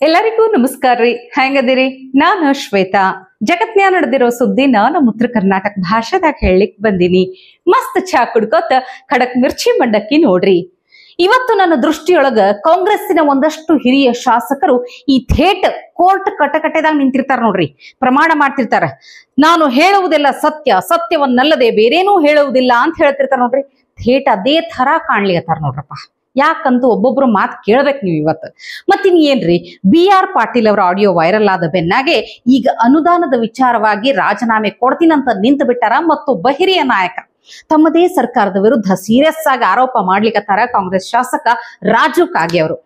ಎಲ್ಲರಿಗೂ ನಮಸ್ಕಾರ ರೀ. ಹೆಂಗದಿರಿ? ನಾನು ಶ್ವೇತಾ. ಜಗತ್ನ್ಯಾಗ ನಡೆದಿರೋ ಸುದ್ದಿ ನಾನು ಉತ್ತರ ಕರ್ನಾಟಕ ಭಾಷೆದಾಗ ಹೇಳಲಿಕ್ ಬಂದಿನಿ. ಮಸ್ತ್ ಚಾ ಕುಡ್ಕೋತ ಖಡಕ್ ಮಿರ್ಚಿ ಮಂಡಕ್ಕಿ ನೋಡ್ರಿ. ಇವತ್ತು ನನ್ನ ದೃಷ್ಟಿಯೊಳಗ ಕಾಂಗ್ರೆಸ್ಸಿನ ಒಂದಷ್ಟು ಹಿರಿಯ ಶಾಸಕರು ಈ ಥೇಟ್ ಕೋರ್ಟ್ ಕಟಕಟೆದಾಗ ನಿಂತಿರ್ತಾರ ನೋಡ್ರಿ. ಪ್ರಮಾಣ ಮಾಡ್ತಿರ್ತಾರ, ನಾನು ಹೇಳುವುದೆಲ್ಲ ಸತ್ಯ, ಸತ್ಯವನ್ನಲ್ಲದೆ ಬೇರೇನೂ ಹೇಳುವುದಿಲ್ಲ ಅಂತ ಹೇಳ್ತಿರ್ತಾರ ನೋಡ್ರಿ. ಥೇಟ್ ಅದೇ ತರ ಕಾಣ್ಲಿಕತ್ತಾರ ನೋಡ್ರಪ್ಪ. ಯಾಕಂತೂ ಒಬ್ಬೊಬ್ರು ಮಾತು ಕೇಳ್ಬೇಕು ನೀವು ಇವತ್ತು. ಮತ್ತಿನ್ ಏನ್ರಿ, BR ಪಾಟೀಲ್ ಅವರ ಆಡಿಯೋ ವೈರಲ್ ಆದ ಬೆನ್ನಾಗೆ ಈಗ ಅನುದಾನದ ವಿಚಾರವಾಗಿ ರಾಜೀನಾಮೆ ಕೊಡ್ತೀನಂತ ನಿಂತು ಬಿಟ್ಟಾರ ಮತ್ತೊಬ್ಬ ಹಿರಿಯ ನಾಯಕ. ತಮ್ಮದೇ ಸರ್ಕಾರದ ವಿರುದ್ಧ ಸೀರಿಯಸ್ ಆಗಿ ಆರೋಪ ಮಾಡ್ಲಿಕತ್ತಾರ ಕಾಂಗ್ರೆಸ್ ಶಾಸಕ ರಾಜು ಕಾಗೆ ಅವರು.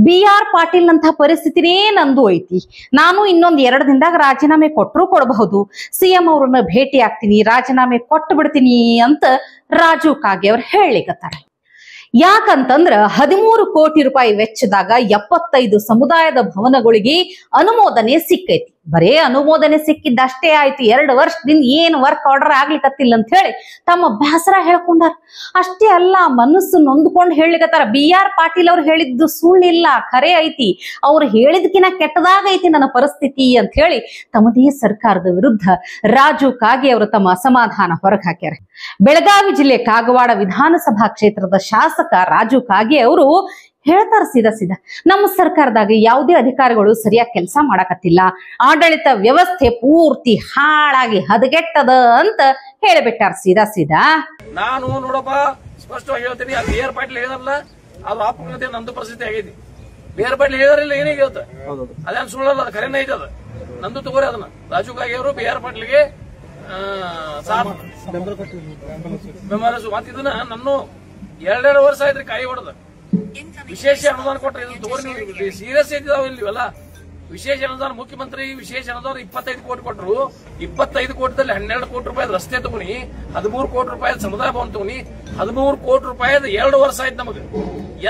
BR ಪಾಟೀಲ್ ನಂತ ಪರಿಸ್ಥಿತಿನೇ ನಂದು ಐತಿ, ನಾನು ಇನ್ನೊಂದ್ 2 ದಿನದಾಗ ರಾಜೀನಾಮೆ ಕೊಟ್ಟರು ಕೊಡಬಹುದು, CM ಅವ್ರನ್ನ ಭೇಟಿ ಆಗ್ತೀನಿ, ರಾಜೀನಾಮೆ ಕೊಟ್ಟು ಬಿಡ್ತೀನಿ ಅಂತ ರಾಜು ಕಾಗೆ ಅವ್ರು ಹೇಳಲಿಕತ್ತಾರ. ಯಾಕಂತಂದ್ರ 13 ಕೋಟಿ ರೂಪಾಯಿ ವೆಚ್ಚದಾಗ 75 ಸಮುದಾಯದ ಭವನಗಳಿಗೆ ಅನುಮೋದನೆ ಸಿಕ್ಕೈತಿ. ಬರೇ ಅನುಮೋದನೆ ಸಿಕ್ಕಿದ್ದಷ್ಟೇ ಆಯ್ತು, 2 ವರ್ಷದಿಂದ ಏನ್ ವರ್ಕ್ ಆರ್ಡರ್ ಆಗ್ಲಿಕತ್ತಿಲ್ಲ ಅಂತ ಹೇಳಿ ತಮ್ಮ ಬೇಸರ ಹೇಳ್ಕೊಂಡಾರ. ಅಷ್ಟೇ ಅಲ್ಲ, ಮನಸ್ಸು ನೊಂದ್ಕೊಂಡು ಹೇಳ್ಲಿಕತ್ತಾರ. BR ಪಾಟೀಲ್ ಅವ್ರು ಹೇಳಿದ್ದು ಸುಳ್ಳಿಲ್ಲ, ಖರೆ ಐತಿ, ಅವ್ರು ಹೇಳಿದ್ಕಿನ ಕೆಟ್ಟದಾಗೈತಿ ನನ್ನ ಪರಿಸ್ಥಿತಿ ಅಂತ ಹೇಳಿ ತಮ್ಮದೇ ಸರ್ಕಾರದ ವಿರುದ್ಧ ರಾಜು ಕಾಗೆ ಅವರು ತಮ್ಮ ಅಸಮಾಧಾನ ಹೊರಗೆ ಹಾಕ್ಯಾರ. ಬೆಳಗಾವಿ ಜಿಲ್ಲೆ ಕಾಗವಾಡ ವಿಧಾನಸಭಾ ಕ್ಷೇತ್ರದ ಶಾಸಕ ರಾಜು ಕಾಗೆ ಅವರು ಹೇಳ್ತಾರ ಸೀದಾ ನಮ್ಮ ಸರ್ಕಾರದಾಗ ಯಾವುದೇ ಅಧಿಕಾರಿಗಳು ಸರಿಯಾಗಿ ಕೆಲಸ ಮಾಡಕತ್ತಿಲ್ಲ, ಆಡಳಿತ ವ್ಯವಸ್ಥೆ ಪೂರ್ತಿ ಹಾಳಾಗಿ ಹದಗೆಟ್ಟದ ಅಂತ ಹೇಳಿಬಿಟ್ಟಾರ ಸೀದಾ. ನಾನು ನೋಡಪ್ಪ ಸ್ಪಷ್ಟವಾಗಿ ಹೇಳ್ತೀನಿ, ಅದು BR ಪಾಟೀಲ್ ಹೇಳಿದ್ರಲ್ಲ, ಅದು ಆಪುಕತೆ ನಂದು ಪರಿಸ್ಥಿತಿ ಆಗೈತಿ. BR ಪಾಟೀಲ್ ಹೇಳಿದ್ರಲ್ಲ ಏನೇ ಹೇಳ್ತ ಅದೇನು ಸುಳ್ಳಲ್ಲ, ಅದು ಖರೇನ ಐತೆ. ಅದು ನಂದು ತಗೋರಿ ಅದನ್ನ. ರಾಜು ಕಾಗೆ ಅವರು BR ಪಾಟೀಲ್ಗೆ ಮಾತಿದ್ದನ್ನ ನನ್ನ 2 ವರ್ಷ ಆಯ್ತ್ರಿ ಕಾಯಿ ಹೊಡೆದ. ವಿಶೇಷ ಅನುದಾನ ಕೊಟ್ರೆ ಇದನ್ನ ತಗೋರಿ, ನೀವು ಸೀರಿಯಸ್ ಇದ್ದಾವ ಇಲ್ವಲ್ಲ. ವಿಶೇಷ ಅನುದಾನ ಮುಖ್ಯಮಂತ್ರಿ ವಿಶೇಷ ಅನುದಾನ 25 ಕೋಟಿ ಕೊಟ್ಟರು. 25 ಕೋಟಿದಲ್ಲಿ 12 ಕೋಟಿ ರೂಪಾಯಿ ರಸ್ತೆ ತಗೊನಿ, 13 ಕೋಟಿ ರೂಪಾಯಿ ಸಮುದಾಯ ಭವನ ತಗೊನಿ, 13 ಕೋಟಿ ರೂಪಾಯಿ 2 ವರ್ಷ ಆಯ್ತು ನಮಗೆ.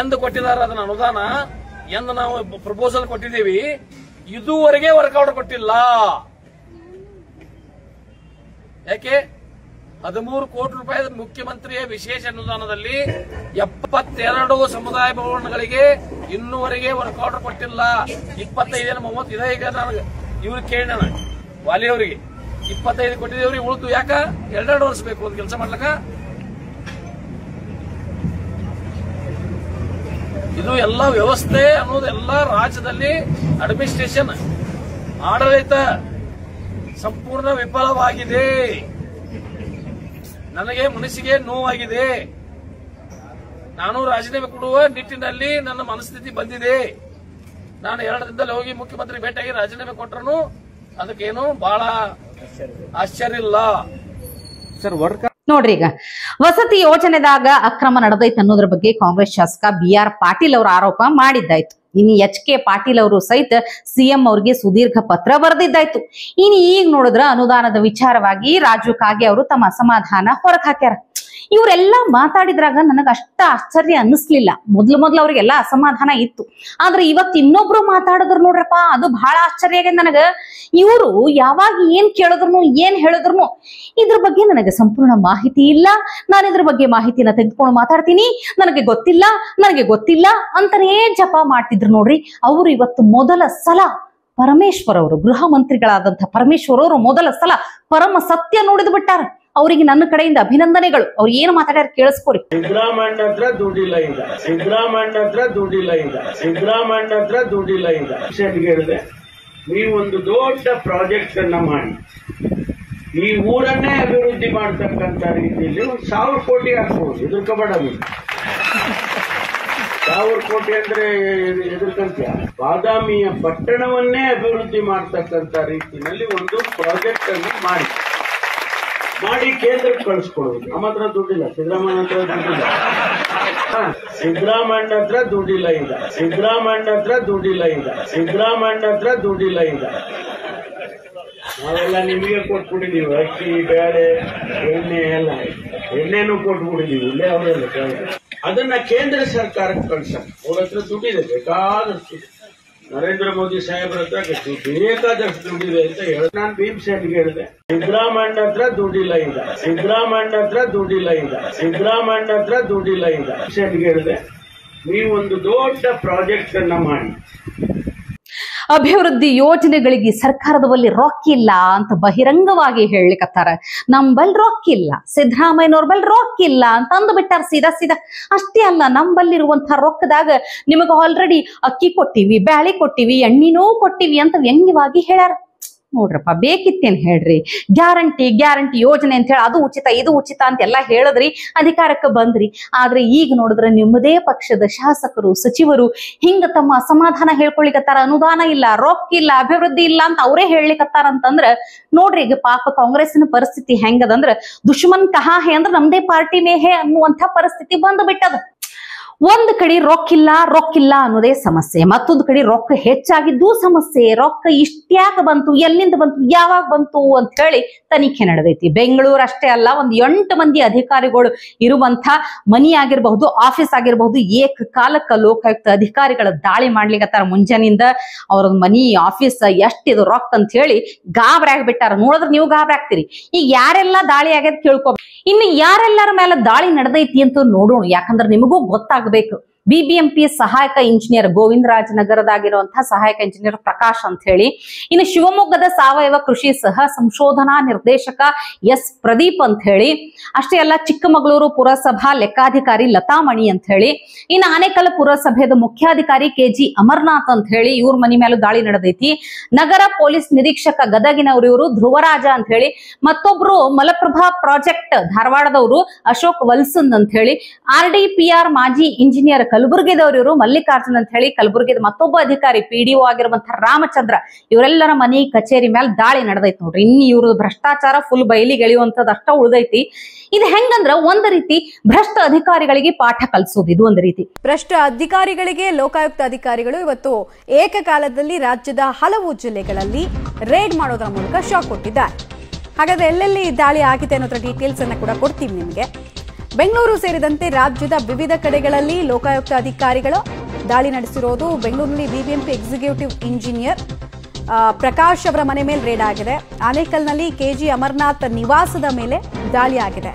ಎಂದು ಕೊಟ್ಟಿದಾರ ಅದನ್ನ ಅನುದಾನ, ಎಂದು ನಾವು ಪ್ರಪೋಸಲ್ ಕೊಟ್ಟಿದ್ದೀವಿ, ಇದುವರೆಗೆ ವರ್ಕ್ ಆರ್ಡರ್ ಕೊಟ್ಟಿಲ್ಲ. ಯಾಕೆ? 13 ಕೋಟಿ ರೂಪಾಯಿ ಮುಖ್ಯಮಂತ್ರಿಯ ವಿಶೇಷ ಅನುದಾನದಲ್ಲಿ 72 ಸಮುದಾಯ ಭವನಗಳಿಗೆ ಇನ್ನೂವರೆಗೆ ವರ್ಕ್ ಆರ್ಡರ್ ಕೊಟ್ಟಿಲ್ಲ. 25 30 ಇದೆ. ಈಗ ನನಗೆ ಇವ್ರು ಕೇಳಿ ನಾನು ವಾಲಿ ಅವರಿಗೆ 25 ಕೊಟ್ಟಿದ್ದೇವ್ರಿ, ಉಳಿದು ಯಾಕ 2 ವರ್ಷ ಬೇಕು ಒಂದು ಕೆಲಸ ಮಾಡ್ಲಕ್ಕ? ಇದು ಎಲ್ಲ ವ್ಯವಸ್ಥೆ ಅನ್ನೋದೆಲ್ಲ ರಾಜ್ಯದಲ್ಲಿ ಅಡ್ಮಿನಿಸ್ಟ್ರೇಷನ್ ಆಡಳಿತ ಸಂಪೂರ್ಣ ವಿಫಲವಾಗಿದೆ. ನನಗೆ ಮನಸ್ಸಿಗೆ ನೋವಾಗಿದೆ. ನಾನು ರಾಜೀನಾಮೆ ಕೊಡುವ ನಿಟ್ಟಿನಲ್ಲಿ ನನ್ನ ಮನಸ್ಥಿತಿ ಬಂದಿದೆ. ನಾನು 2 ದಿನದಲ್ಲಿ ಹೋಗಿ ಮುಖ್ಯಮಂತ್ರಿ ಭೇಟಿಯಾಗಿ ರಾಜೀನಾಮೆ ಕೊಟ್ಟರು ಅದಕ್ಕೇನು ಬಹಳ ಆಶ್ಚರ್ಯ ಇಲ್ಲ. ನೋಡ್ರಿ, ಈಗ ವಸತಿ ಯೋಜನೆದಾಗ ಅಕ್ರಮ ನಡೆದೈತೆ ಅನ್ನೋದ್ರ ಬಗ್ಗೆ ಕಾಂಗ್ರೆಸ್ ಶಾಸಕ BR ಪಾಟೀಲ್ ಅವರು ಆರೋಪ ಮಾಡಿದ್ದಾಯ್ತು. ಇನ್ನು HK ಪಾಟೀಲ್ ಅವರು ಸಹಿತ CM ಅವ್ರಿಗೆ ಸುದೀರ್ಘ ಪತ್ರ ಬರೆದಿದ್ದಾಯ್ತು. ಇನ್ನು ಈಗ ನೋಡಿದ್ರ ಅನುದಾನದ ವಿಚಾರವಾಗಿ ರಾಜು ಕಾಗೆ ಅವರು ತಮ್ಮ ಅಸಮಾಧಾನ ಹೊರಗೆ ಹಾಕ್ಯಾರ. ಇವರೆಲ್ಲಾ ಮಾತಾಡಿದ್ರಾಗ ನನಗ ಅಷ್ಟ ಆಶ್ಚರ್ಯ ಅನ್ನಿಸ್ಲಿಲ್ಲ. ಮೊದ್ಲು ಅವ್ರಿಗೆಲ್ಲ ಅಸಮಾಧಾನ ಇತ್ತು. ಆದ್ರೆ ಇವತ್ತು ಇನ್ನೊಬ್ರು ಮಾತಾಡಿದ್ರು ನೋಡ್ರಪ್ಪ, ಅದು ಬಹಳ ಆಶ್ಚರ್ಯ ಆಗಿದೆ ನನಗ. ಇವರು ಯಾವಾಗ ಏನ್ ಕೇಳಿದ್ರು ಏನ್ ಹೇಳಿದ್ರು ಇದ್ರ ಬಗ್ಗೆ ನನಗೆ ಸಂಪೂರ್ಣ ಮಾಹಿತಿ ಇಲ್ಲ, ನಾನು ಇದ್ರ ಬಗ್ಗೆ ಮಾಹಿತಿನ ತೆಗೆದುಕೊಂಡು ಮಾತಾಡ್ತೀನಿ, ನನಗೆ ಗೊತ್ತಿಲ್ಲ ಅಂತಾನೇ ಜಪ ಮಾಡ್ತಿದ್ರು ನೋಡ್ರಿ. ಅವರು ಇವತ್ತು ಮೊದಲ ಸಲ ಪರಮೇಶ್ವರ್ ಅವರು, ಗೃಹ ಮಂತ್ರಿಗಳಾದಂಥ ಪರಮೇಶ್ವರ್ ಅವರು ಮೊದಲ ಸಲ ಪರಮ ಸತ್ಯ ನುಡಿದು ಬಿಟ್ಟಾರ. ಅವರಿಗೆ ನನ್ನ ಕಡೆಯಿಂದ ಅಭಿನಂದನೆಗಳು. ಅವ್ರು ಏನು ಮಾತಾಡ್ಯಾರ ಕೇಳಿಸ್ಕೊರಿ. ಸಿದ್ದರಾಮಣ್ಣ ಹತ್ರ ದುಡ್ಡಿಲ್ಲ ಈಗ ಹೇಳಿದೆ, ನೀವೊಂದು ದೊಡ್ಡ ಪ್ರಾಜೆಕ್ಟ್ ಅನ್ನ ಮಾಡಿ ಈ ಊರನ್ನೇ ಅಭಿವೃದ್ಧಿ ಮಾಡ್ತಕ್ಕಂಥ ರೀತಿಯಲ್ಲಿ 1000 ಕೋಟಿ ಹಾಕ್ಬಹುದು. ಎದುರ್ಕಬೇಡ, 1000 ಕೋಟಿ ಅಂದ್ರೆ ಎದುರ್ಕಂತ್ಯ. ಬಾದಾಮಿಯ ಪಟ್ಟಣವನ್ನೇ ಅಭಿವೃದ್ಧಿ ಮಾಡ್ತಕ್ಕಂಥ ರೀತಿಯಲ್ಲಿ ಒಂದು ಪ್ರಾಜೆಕ್ಟ್ ಅನ್ನು ಮಾಡಿ ಕೇಂದ್ರಕ್ಕೆ ಕಳಿಸ್ಕೊಡೋದು. ನಮ್ಮ ಹತ್ರ ದುಡ್ಡಿಲ್ಲ, ಸಿದ್ದರಾಮಣ್ಣ ಹತ್ರ ದುಡ್ಡಿಲ್ಲ ಈಗ. ನಾವೆಲ್ಲ ನಿಮಗೆ ಕೊಟ್ಬಿಟ್ಟಿದೀವಿ, ಅಕ್ಕಿ ಬೇಳೆ ಎಣ್ಣೆ ಎಲ್ಲ, ಎಣ್ಣೆನೂ ಕೊಟ್ಬಿಟ್ಟಿದೀವಿ. ಇಲ್ಲೇ ಅವರೆಲ್ಲ ಅದನ್ನ ಕೇಂದ್ರ ಸರ್ಕಾರಕ್ಕೆ ಕಳ್ಸಕ್ಕೆ ಅವ್ರ ಹತ್ರ ದುಡ್ಡಿದೆ, ಬೇಕಾದಷ್ಟು. ನರೇಂದ್ರ ಮೋದಿ ಸಾಹೇಬ್ರ ಹತ್ರ ಬೇಕಾದಷ್ಟು ದುಡ್ಡಿದೆ ಅಂತ ಹೇಳಿ ನಾನು ಭೀಮಸೇನ್ಗೆ ಹೇಳಿದೆ, ಸಿದ್ದರಾಮಣ್ಣ ಹತ್ರ ದುಡ್ಡಿಲ್ಲ ಈಗ ಭೀಮಸೇನ್ಗೆ ಹೇಳಿದೆ, ನೀವೊಂದು ದೊಡ್ಡ ಪ್ರಾಜೆಕ್ಟ್ ಅನ್ನ ಮಾಡಿ ಅಭಿವೃದ್ಧಿ ಯೋಜನೆಗಳಿಗೆ ಸರ್ಕಾರದ ಬಳಿ ರೊಕ್ಕ ಇಲ್ಲ ಅಂತ ಬಹಿರಂಗವಾಗಿ ಹೇಳಲಿಕತ್ತಾರ. ನಂಬಲ್ಲಿ ರೊಕ್ಕ ಇಲ್ಲ, ಸಿದ್ದರಾಮಯ್ಯನವ್ರ ಬಲ್ಲಿ ರೊಕ್ಕ ಇಲ್ಲ ಅಂತ ಅಂದ್ಬಿಟ್ಟಾರ ಸೀದಾ ಸೀದಾ. ಅಷ್ಟೇ ಅಲ್ಲ, ನಂಬಲ್ಲಿರುವಂತಹ ರೊಕ್ಕದಾಗ ನಿಮಗೆ ಆಲ್ರೆಡಿ ಅಕ್ಕಿ ಕೊಟ್ಟಿವಿ, ಬ್ಯಾಳಿ ಕೊಟ್ಟಿವಿ, ಎಣ್ಣಿನೂ ಕೊಟ್ಟಿವಿ ಅಂತ ವ್ಯಂಗ್ಯವಾಗಿ ಹೇಳ್ಯಾರ. ನೋಡ್ರಪ್ಪ, ಬೇಕಿತ್ತೇನ್ ಹೇಳ್ರಿ, ಗ್ಯಾರಂಟಿ ಯೋಜನೆ ಅಂತ ಹೇಳಿ ಅದು ಉಚಿತ ಇದು ಉಚಿತ ಅಂತೆಲ್ಲ ಹೇಳಿದ್ರಿ, ಅಧಿಕಾರಕ್ಕೆ ಬಂದ್ರಿ. ಆದ್ರೆ ಈಗ ನೋಡಿದ್ರೆ ನಿಮ್ಮದೇ ಪಕ್ಷದ ಶಾಸಕರು ಸಚಿವರು ಹಿಂಗ ತಮ್ಮ ಅಸಮಾಧಾನ ಹೇಳ್ಕೊಳಿಕತ್ತಾರ. ಅನುದಾನ ಇಲ್ಲ, ರೊಕ್ಕ ಇಲ್ಲ, ಅಭಿವೃದ್ಧಿ ಇಲ್ಲ ಅಂತ ಅವರೇ ಹೇಳ್ಲಿಕತ್ತಾರ ಅಂತಂದ್ರ ನೋಡ್ರಿ ಈಗ ಪಾಪ ಕಾಂಗ್ರೆಸ್ಸಿನ ಪರಿಸ್ಥಿತಿ ಹೆಂಗದಂದ್ರ ದುಶ್ಮನ್ ಕಹಾ ಹೇ ಅಂದ್ರ ನಮ್ದೇ ಪಾರ್ಟಿ ಮೇ ಹೇ ಅನ್ನುವಂಥ ಪರಿಸ್ಥಿತಿ ಬಂದು ಬಿಟ್ಟದ. ಒಂದ್ ಕಡೆ ರೊಕ್ಕಿಲ್ಲ ಅನ್ನೋದೇ ಸಮಸ್ಯೆ, ಮತ್ತೊಂದು ಕಡೆ ರೊಕ್ಕ ಹೆಚ್ಚಾಗಿದ್ದು ಸಮಸ್ಯೆ. ರೊಕ್ಕ ಇಷ್ಟ್ಯಾಕ ಬಂತು, ಎಲ್ಲಿಂದ ಬಂತು, ಯಾವಾಗ ಬಂತು ಅಂತ ಹೇಳಿ ತನಿಖೆ ನಡೆದೈತಿ. ಬೆಂಗಳೂರು ಅಷ್ಟೇ ಅಲ್ಲ, ಒಂದ್ 8 ಮಂದಿ ಅಧಿಕಾರಿಗಳು ಇರುವಂತ ಮನಿ ಆಗಿರಬಹುದು, ಆಫೀಸ್ ಆಗಿರಬಹುದು, ಏಕಕಾಲಕ್ಕ ಲೋಕಾಯುಕ್ತ ಅಧಿಕಾರಿಗಳ ದಾಳಿ ಮಾಡ್ಲಿಕ್ಕತ್ತಾರ. ಮುಂಜಾನಿಂದ ಅವ್ರ ಮನಿ ಆಫೀಸ್ ಎಷ್ಟಿದು ರೊಕ್ಕ ಅಂತ ಹೇಳಿ ಗಾಬರಿ ಆಗ್ಬಿಟ್ಟಾರ. ನೋಡಿದ್ರೆ ನೀವು ಗಾಬರಿ ಆಗ್ತೀರಿ. ಈಗ ಯಾರೆಲ್ಲ ದಾಳಿ ಆಗ್ಯದ ಕೇಳ್ಕೊ. ಇನ್ನು ಯಾರೆಲ್ಲರ ಮೇಲೆ ದಾಳಿ ನಡೆದೈತಿ ಅಂತ ನೋಡೋಣ, ಯಾಕಂದ್ರೆ ನಿಮಗೂ ಗೊತ್ತಾಗಬೇಕು. ಬಿಬಿಎಂಪಿ ಸಹಾಯಕ ಇಂಜಿನಿಯರ್ ಗೋವಿಂದರಾಜ ನಗರದಾಗಿರುವಂತಹ ಸಹಾಯಕ ಇಂಜಿನಿಯರ್ ಪ್ರಕಾಶ್ ಅಂತ ಹೇಳಿ, ಇನ್ನು ಶಿವಮೊಗ್ಗದ ಸಾವಯವ ಕೃಷಿ ಸಹ ಸಂಶೋಧನಾ ನಿರ್ದೇಶಕ ಎಸ್ ಪ್ರದೀಪ್ ಅಂತ ಹೇಳಿ, ಅಷ್ಟೇ ಅಲ್ಲ ಚಿಕ್ಕಮಗಳೂರು ಪುರಸಭಾ ಲೆಕ್ಕಾಧಿಕಾರಿ ಲತಾಮಣಿ ಅಂತ ಹೇಳಿ, ಇನ್ನು ಆನೇಕಲ್ ಪುರಸಭೆಯ ಮುಖ್ಯಾಧಿಕಾರಿ ಕೆಜಿ ಅಮರ್ನಾಥ್ ಅಂತ ಹೇಳಿ ಇವ್ರ ಮನಿ ಮೇಲೂ ದಾಳಿ ನಡೆದೈತಿ. ನಗರ ಪೊಲೀಸ್ ನಿರೀಕ್ಷಕ ಗದಗಿನವರು ಇವರು ಧ್ರುವರಾಜ ಅಂತ ಹೇಳಿ, ಮತ್ತೊಬ್ರು ಮಲಪ್ರಭಾ ಪ್ರಾಜೆಕ್ಟ್ ಧಾರವಾಡದವರು ಅಶೋಕ್ ವಲ್ಸನ್ ಅಂತ ಹೇಳಿ, RDPR ಮಾಜಿ ಇಂಜಿನಿಯರ್ ಕಲಬುರಗಿದವರು ಇವರು ಮಲ್ಲಿಕಾರ್ಜುನ್ ಅಂತ ಹೇಳಿ, ಕಲಬುರಗಿದ ಮತ್ತೊಬ್ಬ ಅಧಿಕಾರಿ PDO ಆಗಿರುವಂತಹ ರಾಮಚಂದ್ರ, ಇವರೆಲ್ಲರ ಮನಿ ಕಚೇರಿ ಮೇಲೆ ದಾಳಿ ನಡೆದೈತಿ ನೋಡ್ರಿ. ಇನ್ನು ಇವ್ರ ಭ್ರಷ್ಟಾಚಾರ ಫುಲ್ ಬಯಲಿಗೆ ಎಳೆಯುವಂತದ್ದು ಅಷ್ಟ ಉಳಿದೈತಿ. ಇದು ಹೆಂಗಂದ್ರ ಒಂದ್ ರೀತಿ ಭ್ರಷ್ಟ ಅಧಿಕಾರಿಗಳಿಗೆ ಪಾಠ ಕಲಿಸೋದು. ಇದು ಒಂದು ರೀತಿ ಭ್ರಷ್ಟ ಅಧಿಕಾರಿಗಳಿಗೆ ಲೋಕಾಯುಕ್ತ ಅಧಿಕಾರಿಗಳು ಇವತ್ತು ಏಕಕಾಲದಲ್ಲಿ ರಾಜ್ಯದ ಹಲವು ಜಿಲ್ಲೆಗಳಲ್ಲಿ ರೇಡ್ ಮಾಡೋದ್ರ ಮೂಲಕ ಶಾಕ್ ಕೊಟ್ಟಿದ್ದಾರೆ. ಹಾಗಾದ್ರೆ ಎಲ್ಲೆಲ್ಲಿ ದಾಳಿ ಆಗಿದೆ ಅನ್ನೋದ್ರ ಡೀಟೇಲ್ಸ್ ಅನ್ನ ಕೂಡ ಕೊಡ್ತೀವಿ ನಿಮಗೆ. ಬೆಂಗಳೂರು ಸೇರಿದಂತೆ ರಾಜ್ಯದ ವಿವಿಧ ಕಡೆಗಳಲ್ಲಿ ಲೋಕಾಯುಕ್ತ ಅಧಿಕಾರಿಗಳು ದಾಳಿ ನಡೆಸಿರೋದು. ಬೆಂಗಳೂರಿನಲ್ಲಿ ಬಿಬಿಎಂಪಿ ಎಕ್ಸಿಕ್ಯೂಟಿವ್ ಇಂಜಿನಿಯರ್ ಪ್ರಕಾಶ್ ಅವರ ಮನೆ ಮೇಲೆ ರೇಡ್ ಆಗಿದೆ. ಆನೇಕಲ್ನಲ್ಲಿ ಕೆಜಿ ಅಮರ್ನಾಥ್ ನಿವಾಸದ ಮೇಲೆ ದಾಳಿ ಆಗಿದೆ.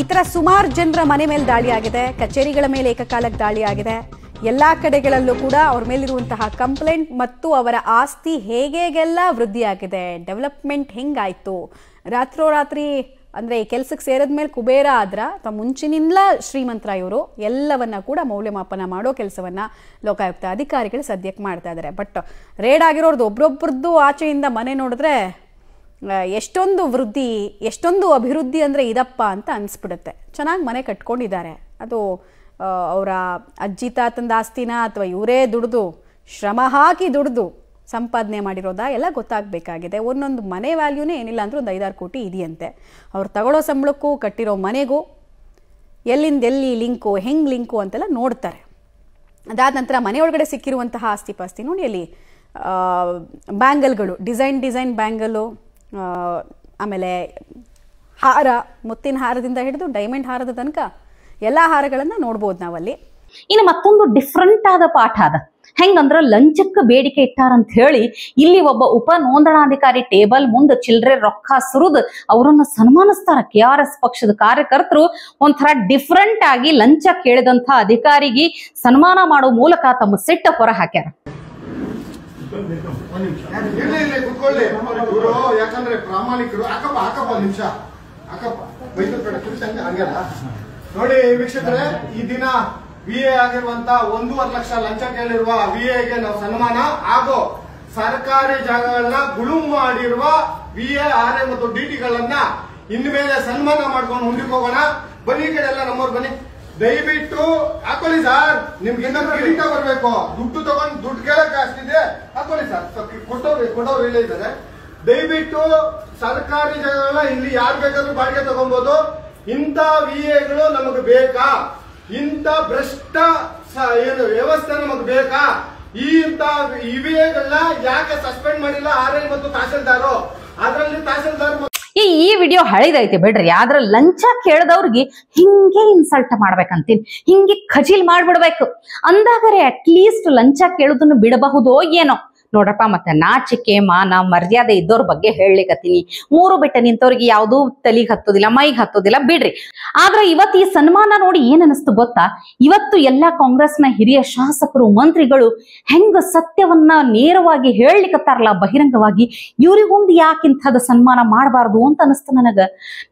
ಇತರ ಸುಮಾರು ಜನರ ಮನೆ ಮೇಲೆ ದಾಳಿ ಆಗಿದೆ. ಕಚೇರಿಗಳ ಮೇಲೆ ಏಕಕಾಲಕ್ಕೆ ದಾಳಿ ಆಗಿದೆ. ಎಲ್ಲಾ ಕಡೆಗಳಲ್ಲೂ ಕೂಡ ಅವ್ರ ಮೇಲಿರುವಂತಹ ಕಂಪ್ಲೇಂಟ್ ಮತ್ತು ಅವರ ಆಸ್ತಿ ಹೇಗೆಲ್ಲ ವೃದ್ಧಿಯಾಗಿದೆ, ಡೆವಲಪ್ಮೆಂಟ್ ಹೆಂಗಾಯ್ತು, ರಾತ್ರೋರಾತ್ರಿ ಅಂದ್ರೆ ಈ ಕೆಲಸಕ್ಕೆ ಸೇರಿದ ಮೇಲೆ ಕುಬೇರ ಆದ್ರ ಅಥವಾ ಮುಂಚಿನಿಂದ ಶ್ರೀಮಂತರ ಇವರು ಎಲ್ಲವನ್ನ ಕೂಡ ಮೌಲ್ಯಮಾಪನ ಮಾಡೋ ಕೆಲಸವನ್ನ ಲೋಕಾಯುಕ್ತ ಅಧಿಕಾರಿಗಳು ಸದ್ಯಕ್ಕೆ ಮಾಡ್ತಾ ಇದ್ದಾರೆ. ಬಟ್ ರೇಡ್ ಆಗಿರೋರ್ದು ಒಬ್ರೊಬ್ರದ್ದು ಆಚೆಯಿಂದ ಮನೆ ನೋಡಿದ್ರೆ ಎಷ್ಟೊಂದು ವೃದ್ಧಿ, ಎಷ್ಟೊಂದು ಅಭಿವೃದ್ಧಿ ಅಂದ್ರೆ ಇದಪ್ಪ ಅಂತ ಅನ್ಸ್ಬಿಡುತ್ತೆ. ಚೆನ್ನಾಗಿ ಮನೆ ಕಟ್ಕೊಂಡಿದ್ದಾರೆ. ಅದು ಅವರ ಅಜ್ಜಿ ತಾತಂದ ಆಸ್ತಿನ ಅಥವಾ ಇವರೇ ದುಡ್ದು ಶ್ರಮ ಹಾಕಿ ದುಡ್ದು ಸಂಪಾದನೆ ಮಾಡಿರೋದಾ ಎಲ್ಲ ಗೊತ್ತಾಗಬೇಕಾಗಿದೆ. ಒಂದೊಂದು ಮನೆ ವ್ಯಾಲ್ಯೂನೇ ಏನಿಲ್ಲ ಅಂದ್ರೆ ಒಂದು 5-6 ಕೋಟಿ ಇದೆಯಂತೆ. ಅವ್ರು ತಗೊಳ್ಳೋ ಸಂಬಳಕ್ಕೂ ಕಟ್ಟಿರೋ ಮನೆಗೂ ಎಲ್ಲಿಂದ ಎಲ್ಲಿ ಲಿಂಕು, ಹೆಂಗೆ ಲಿಂಕು ಅಂತೆಲ್ಲ ನೋಡ್ತಾರೆ. ಅದಾದ ನಂತರ ಮನೆಯೊಳಗಡೆ ಸಿಕ್ಕಿರುವಂತಹ ಆಸ್ತಿ ಪಾಸ್ತಿ ನೋಡಿ, ಅಲ್ಲಿ ಬ್ಯಾಂಗಲ್ಗಳು, ಡಿಸೈನ್ ಬ್ಯಾಂಗಲು, ಆಮೇಲೆ ಹಾರ, ಮುತ್ತಿನ ಹಾರದಿಂದ ಹಿಡಿದು ಡೈಮಂಡ್ ಹಾರದ ತನಕ ಎಲ್ಲ ಹಾರಗಳನ್ನು ನೋಡ್ಬೋದು ನಾವಲ್ಲಿ. ಇನ್ನು ಮತ್ತೊಂದು ಡಿಫ್ರೆಂಟ್ ಆದ ಪಾಠ ಅದ. ಹೆಂಗಂದ್ರ ಲಂಚಕ್ಕೆ ಬೇಡಿಕೆ ಇಟ್ಟಾರಂತ ಹೇಳಿ ಇಲ್ಲಿ ಒಬ್ಬ ಉಪ ನೋಂದಣಾಧಿಕಾರಿ ಟೇಬಲ್ ಮುಂದೆ ಚಿಲ್ಲರೆ ರೊಕ್ಕ ಸುರಿದು ಅವರನ್ನ ಸನ್ಮಾನಿಸ್ತಾರ. KRS ಪಕ್ಷದ ಕಾರ್ಯಕರ್ತರು ಒಂಥರ ಡಿಫ್ರೆಂಟ್ ಆಗಿ ಲಂಚ ಕೇಳಿದಂತ ಅಧಿಕಾರಿಗೆ ಸನ್ಮಾನ ಮಾಡೋ ಮೂಲಕ ತಮ್ಮ ಸಿಟ್ಟ ಹೊರ ಹಾಕ್ಯಾರ. ಯಾಕಂದ್ರೆ ಪ್ರಾಮಾಣಿಕರು ನೋಡಿ ವೀಕ್ಷಕರೇ, ಈ ದಿನ VA ಆಗಿರುವಂತ 1.5 ಲಕ್ಷ ಲಂಚ ಕೇಳಿರುವ VAಗೆ ನಾವು ಸನ್ಮಾನ ಹಾಗೂ ಸರ್ಕಾರಿ ಜಾಗಗಳನ್ನ ಗುಳುಂ ಮಾಡಿರುವ VA, RA ಮತ್ತು DTಗಳನ್ನ ಇನ್ಮೇಲೆ ಸನ್ಮಾನ ಮಾಡ್ಕೊಂಡು ಮುಂದಕ್ಕೆ ಹೋಗೋಣ. ಬನ್ನಿ ಕಡೆ ಎಲ್ಲ ನಮ್ಮವ್ರು ಬನ್ನಿ, ದಯವಿಟ್ಟು ಹಾಕೊಳ್ಳಿ ಸರ್. ನಿಮ್ಗೆ ಇನ್ನೊಂದು ಕಿರೀಟ ಬರ್ಬೇಕು, ದುಡ್ಡು ತಗೊಂಡು ದುಡ್ಡು ಕೇಳಕ್ ಆಗ್ತಿದೆ, ಹಾಕೊಳ್ಳಿ ಸರ್. ಕೊಟ್ಟವ್ರು ಇಲ್ಲೇ ಇದ್ದಾರೆ. ದಯವಿಟ್ಟು ಸರ್ಕಾರಿ ಜಾಗಗಳನ್ನ ಇಲ್ಲಿ ಯಾರು ಬೇಕಾದ್ರೂ ಬಾಡಿಗೆ ತಗೊಬಹುದು. ಇಂಥ VAಗಳು ನಮಗೆ ಬೇಕಾ? ಇಂಥ ಭ್ರಷ್ಟ ಏನು ವ್ಯವಸ್ಥೆ ನಮಗೆ ಬೇಕಾ? ಇಂಥ VAಗಳನ್ನ ಯಾಕೆ ಸಸ್ಪೆಂಡ್ ಮಾಡಿಲ್ಲ RA ಮತ್ತು ತಹಸೀಲ್ದಾರು? ಅದರಲ್ಲಿ ತಹಸೀಲ್ದಾರ್ ಈ ವಿಡಿಯೋ ಹಳಿದೈತಿ ಬಿಡ್ರಿ. ಆದ್ರ ಲಂಚ ಕೇಳದವ್ರಿಗೆ ಹಿಂಗೆ ಇನ್ಸಲ್ಟ್ ಮಾಡ್ಬೇಕಂತೀನಿ, ಹಿಂಗೆ ಖಜೀಲ್ ಮಾಡ್ಬಿಡ್ಬೇಕು ಅಂದಾಗರೆ ಅಟ್ಲೀಸ್ಟ್ ಲಂಚ ಕೇಳುದನ್ನು ಬಿಡಬಹುದೋ ಏನೋ. ನೋಡ್ರಪ್ಪ, ಮತ್ತೆ ನಾಚಿಕೆ ಮಾನ ಮರ್ಯಾದೆ ಇದ್ದವ್ರ ಬಗ್ಗೆ ಹೇಳಲಿಕತ್ತೀನಿ. ಮೂರು ಬಿಟ್ಟ ನಿಂತವ್ರಿಗೆ ಯಾವ್ದೂ ತಲಿಗೆ ಹತ್ತೋದಿಲ್ಲ, ಮೈಗೆ ಹತ್ತೋದಿಲ್ಲ, ಬಿಡ್ರಿ. ಆದ್ರೆ ಇವತ್ತು ಈ ಸನ್ಮಾನ ನೋಡಿ ಏನ್ ಅನಿಸ್ತು ಗೊತ್ತಾ? ಇವತ್ತು ಎಲ್ಲಾ ಕಾಂಗ್ರೆಸ್ನ ಹಿರಿಯ ಶಾಸಕರು ಮಂತ್ರಿಗಳು ಹೆಂಗ ಸತ್ಯವನ್ನ ನೇರವಾಗಿ ಹೇಳಲಿಕತ್ತಾರಲ್ಲ ಬಹಿರಂಗವಾಗಿ, ಇವ್ರಿಗೊಂದು ಯಾಕಿಂಥದ ಸನ್ಮಾನ ಮಾಡಬಾರ್ದು ಅಂತ ಅನಿಸ್ತು ನನಗ.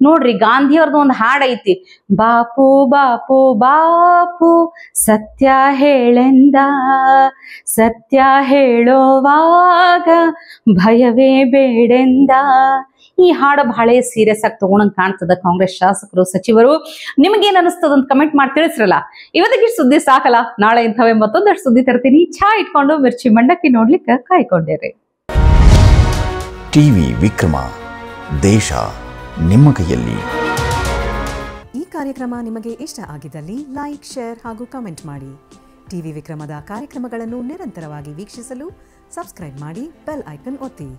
ನೋಡ್ರಿ, ಗಾಂಧಿಯವ್ರದ್ದು ಒಂದು ಹಾಡ್ ಐತಿ, ಬಾಪು ಬಾಪು ಬಾಪು ಸತ್ಯ ಹೇಳೆಂದ, ಸತ್ಯ ಹೇಳೋವಾಗ ಭಯವೇ ಬೇಡೆಂದ. ಈ ಹಾಡು ಬಹಳ ಸೀರಿಯಸ್ ಆಗಿ ತಗೊಂಡಂಗ್ ಕಾಣ್ತದ ಕಾಂಗ್ರೆಸ್ ಶಾಸಕರು ಸಚಿವರು. ನಿಮ್ಗೇನ್ ಅನಿಸ್ತದ ಅಂತ ಕಮೆಂಟ್ ಮಾಡಿ ತಿಳಿಸ್ರಲ್ಲ. ಇವತ್ತಿಗೆ ಸುದ್ದಿ ಸಾಕಲ್ಲ, ನಾಳೆ ಇಂಥವೇ ಮತ್ತೊಂದಷ್ಟು ಸುದ್ದಿ ತರ್ತೀನಿ. ಚಾ ಇಟ್ಕೊಂಡು ಮಿರ್ಚಿ ಮಂಡಕ್ಕಿ ನೋಡ್ಲಿಕ್ಕೆ ಕಾಯ್ಕೊಂಡಿರಿ. ಟಿವಿ ವಿಕ್ರಮ, ದೇಶ ನಿಮ್ಮ ಕೈಯಲ್ಲಿ. ಈ ಕಾರ್ಯಕ್ರಮ ನಿಮಗೆ ಇಷ್ಟ ಆಗಿದ್ದಲ್ಲಿ ಲೈಕ್, ಶೇರ್ ಹಾಗೂ ಕಮೆಂಟ್ ಮಾಡಿ. ಟಿವಿ ವಿಕ್ರಮದ ಕಾರ್ಯಕ್ರಮಗಳನ್ನು ನಿರಂತರವಾಗಿ ವೀಕ್ಷಿಸಲು ಸಬ್ಸ್ಕ್ರೈಬ್ ಮಾಡಿ, ಬೆಲ್ ಐಕನ್ ಒತ್ತಿ.